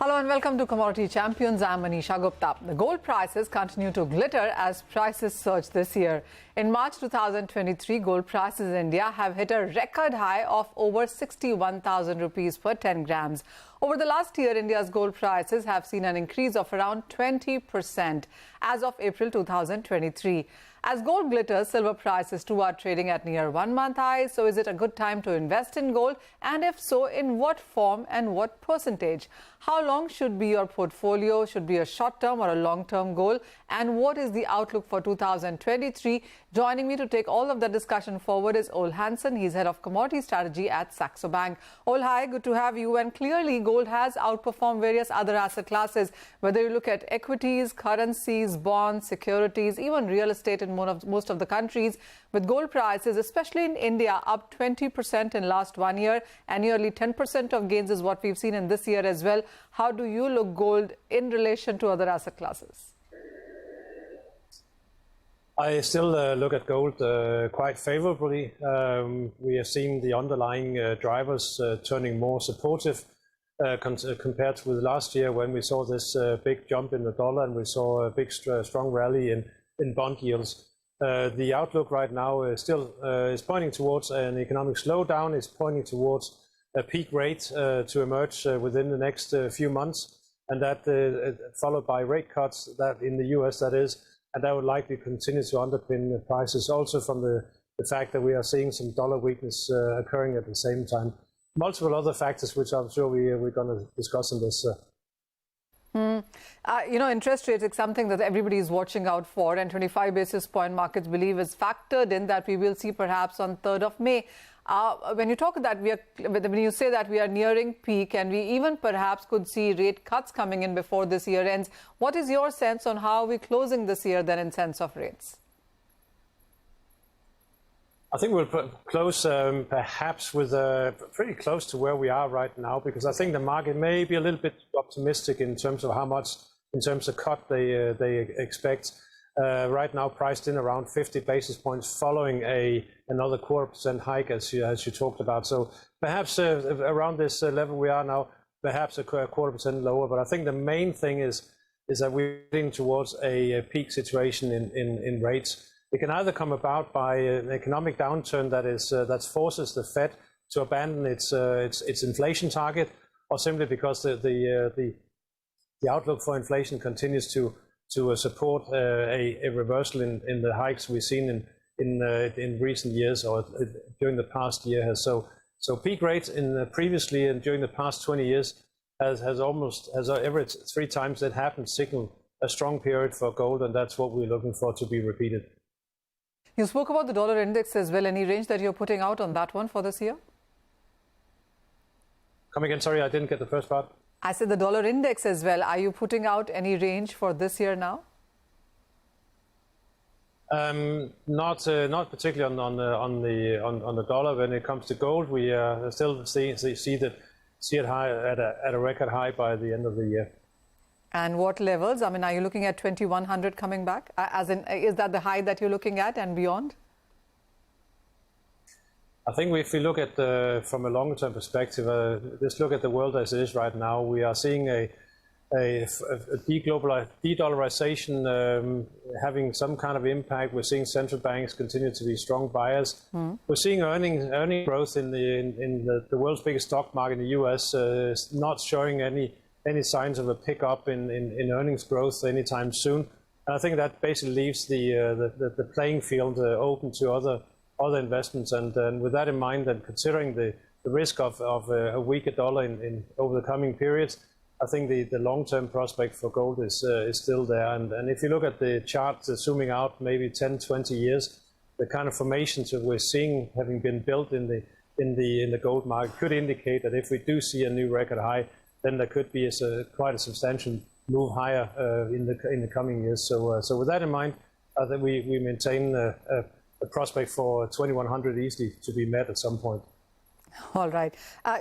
Hello and welcome to Commodity Champions. I'm Manisha Gupta. The gold prices continue to glitter as prices surge this year. In March 2023, gold prices in India have hit a record high of over 61,000 rupees per 10 grams. Over the last year, India's gold prices have seen an increase of around 20% as of April 2023. As gold glitters, silver prices too are trading at near one-month highs. So is it a good time to invest in gold? And if so, in what form and what percentage? How long should be your portfolio? Should be a short-term or a long-term goal? And what is the outlook for 2023? Joining me to take all of the discussion forward is Ole Hansen. He's head of commodity strategy at Saxo Bank. Ole, hi, good to have you. And clearly, gold has outperformed various other asset classes, whether you look at equities, currencies, bonds, securities, even real estate in most of the countries, with gold prices, especially in India, up 20% in last 1 year, and nearly 10% of gains is what we've seen in this year as well. How do you look gold in relation to other asset classes? I still look at gold quite favorably. We have seen the underlying drivers turning more supportive compared with last year, when we saw this big jump in the dollar and we saw a big strong rally in bond yields. The outlook right now is pointing towards an economic slowdown. It's pointing towards a peak rate to emerge within the next few months, and that followed by rate cuts that in the US, that is, and that would likely continue to underpin the prices, also from the fact that we are seeing some dollar weakness occurring at the same time. Multiple other factors, which I'm sure we're going to discuss in this. Interest rates is something that everybody is watching out for, and 25 basis point markets believe is factored in that we will see perhaps on 3rd of May. When you talk that when you say that we are nearing peak and we even perhaps could see rate cuts coming in before this year ends, what is your sense on how we're closing this year then in sense of rates? I think we'll close perhaps with pretty close to where we are right now, because I think the market may be a little bit optimistic in terms of how much, in terms of cut they expect. Right now priced in around 50 basis points following another 0.25% hike, as you talked about. So perhaps around this level we are now, perhaps a 0.25% lower. But I think the main thing is that we're heading towards a peak situation in rates. It can either come about by an economic downturn that forces the Fed to abandon its inflation target, or simply because the outlook for inflation continues to support a reversal in the hikes we've seen in recent years, or during the past year. So peak rates in previously and during the past 20 years has every 3 times that happened signaled a strong period for gold, and that's what we're looking for to be repeated. You spoke about the dollar index as well. Any range that you're putting out on that one for this year? Come again, sorry, I didn't get the first part. I said the dollar index as well. Are you putting out any range for this year now? Not particularly on the dollar. When it comes to gold, we still see it high at a record high by the end of the year. And what levels? I mean, are you looking at 2100 coming back? As in, is that the high that you're looking at and beyond? I think if we look at from a longer-term perspective, just look at the world as it is right now. We are seeing a de-dollarization having some kind of impact. We're seeing central banks continue to be strong buyers. We're seeing earning growth in the world's biggest stock market in the US, not showing any signs of a pickup in earnings growth anytime soon. And I think that basically leaves the playing field open to other investments. And with that in mind, and considering the risk of a weaker dollar over the coming periods, I think the long-term prospect for gold is still there. And if you look at the chart zooming out maybe 10, 20 years, the kind of formations that we're seeing having been built in the gold market could indicate that if we do see a new record high, then there could be quite a substantial move higher in the coming years. So with that in mind, I think we maintain a prospect for 2100 easily to be met at some point. All right.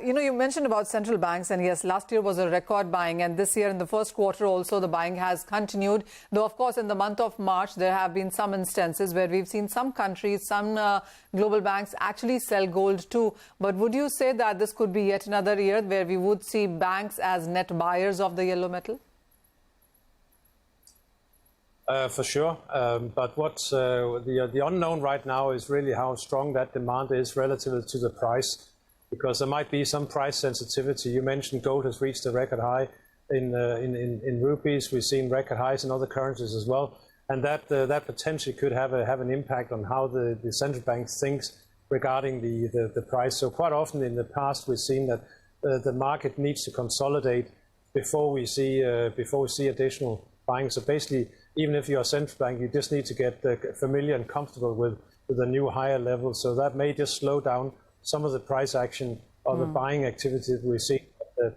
You mentioned about central banks, and yes, last year was a record buying, and this year in the first quarter also the buying has continued. Though, of course, in the month of March, there have been some instances where we've seen some countries, some global banks actually sell gold too. But would you say that this could be yet another year where we would see banks as net buyers of the yellow metal? For sure, but what's the unknown right now is really how strong that demand is relative to the price, because there might be some price sensitivity. You mentioned gold has reached a record high in rupees. We've seen record highs in other currencies as well, and that potentially could have an impact on how the central bank thinks regarding the price. So quite often in the past we've seen that the market needs to consolidate before we see additional buying. So basically, even if you're a central bank, you just need to get familiar and comfortable with the new higher level. So that may just slow down some of the price action or the buying activity that we see.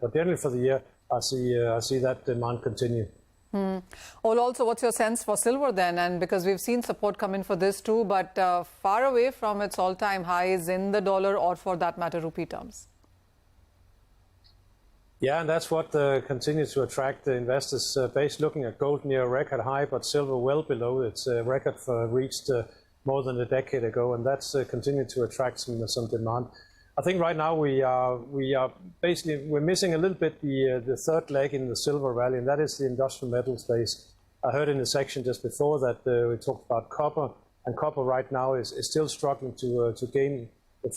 But generally for the year, I see that demand continue. Well, also, what's your sense for silver then? And because we've seen support come in for this too, but far away from its all-time highs in the dollar or, for that matter, rupee terms. Yeah, and that's what continues to attract the investors. Based looking at gold near a record high, but silver well below its record reached more than a decade ago, and that's continued to attract some demand. I think right now we're missing a little bit the third leg in the silver rally, and that is the industrial metal space. I heard in the section just before that we talked about copper, and copper right now is still struggling to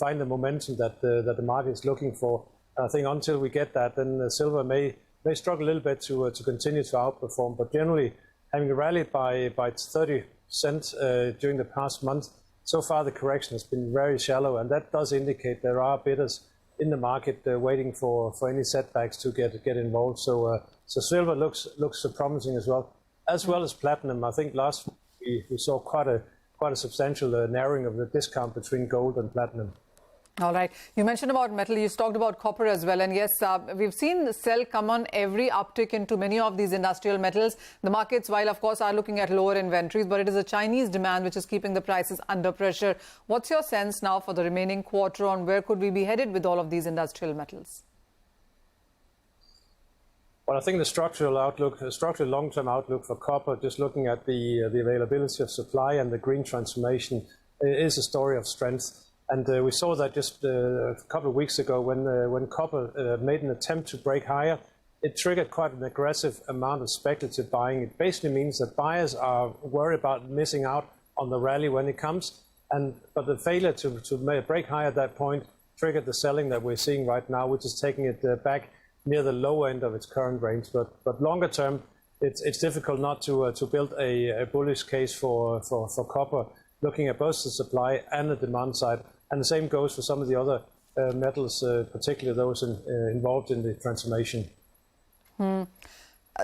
find the momentum that the market is looking for. I think until we get that, then silver may struggle a little bit to continue to outperform. But generally, having rallied by 30 cents during the past month, so far the correction has been very shallow, and that does indicate there are bidders in the market waiting for any setbacks to get involved. So silver looks promising as well as platinum. I think last week we saw quite a substantial narrowing of the discount between gold and platinum. All right. You mentioned about metal. You talked about copper as well. And yes, we've seen sell come on every uptick into many of these industrial metals. The markets, while of course are looking at lower inventories, but it is a Chinese demand which is keeping the prices under pressure. What's your sense now for the remaining quarter on where could we be headed with all of these industrial metals? Well, I think the structural long-term outlook for copper, just looking at the availability of supply and the green transformation, is a story of strength. And we saw that just a couple of weeks ago when copper made an attempt to break higher. It triggered quite an aggressive amount of speculative buying. It basically means that buyers are worried about missing out on the rally when it comes. But the failure to break higher at that point triggered the selling that we're seeing right now, which is taking it back near the lower end of its current range. But longer term, it's difficult not to build a bullish case for copper, looking at both the supply and the demand side. And the same goes for some of the other metals, particularly those involved in the transformation.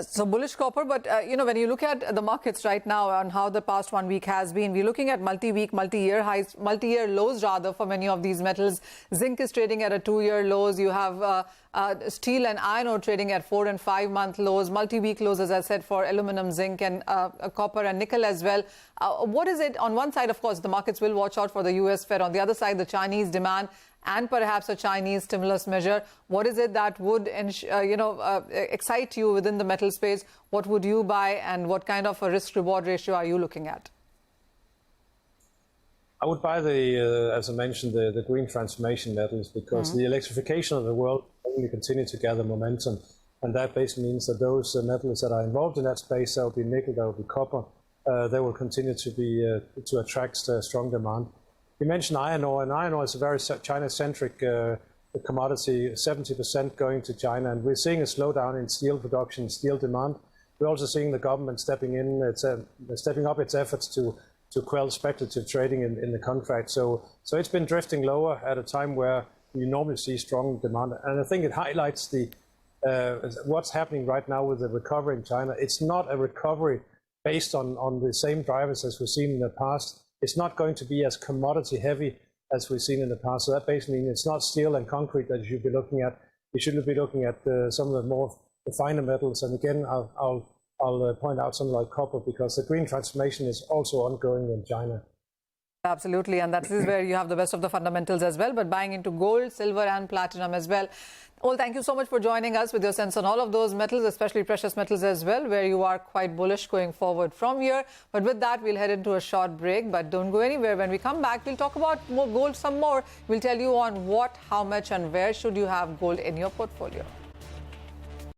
So bullish copper, but when you look at the markets right now and how the past 1 week has been, we're looking at multi-week, multi-year highs, multi-year lows rather for many of these metals. Zinc is trading at a 2-year lows. You have steel and iron ore trading at 4- and 5-month lows, multi-week lows, as I said, for aluminum, zinc, and copper and nickel as well. What is it? On one side, of course, the markets will watch out for the US Fed. On the other side, the Chinese demand and perhaps a Chinese stimulus measure. What is it that would excite you within the metal space? What would you buy, and what kind of a risk-reward ratio are you looking at? I would buy as I mentioned, the green transformation metals, because the electrification of the world will only continue to gather momentum. And that basically means that those metals that are involved in that space, that will be nickel, that will be copper, they will continue to attract strong demand. You mentioned iron ore, and iron ore is a very China-centric commodity, 70% going to China, and we're seeing a slowdown in steel production, steel demand. We're also seeing the government stepping up its efforts to quell speculative trading in the contract. So it's been drifting lower at a time where you normally see strong demand, and I think it highlights what's happening right now with the recovery in China. It's not a recovery based on the same drivers as we've seen in the past. It's not going to be as commodity heavy as we've seen in the past. So that basically means it's not steel and concrete that you should be looking at. You shouldn't be looking at some of the more finer metals. And again, I'll point out something like copper, because the green transformation is also ongoing in China. Absolutely, and that is where you have the best of the fundamentals as well, but buying into gold, silver and platinum as well. Ol, thank you so much for joining us with your sense on all of those metals, especially precious metals as well, where you are quite bullish going forward from here. But with that, we'll head into a short break, but don't go anywhere. When we come back, we'll talk about more gold some more. We'll tell you on what, how much and where should you have gold in your portfolio.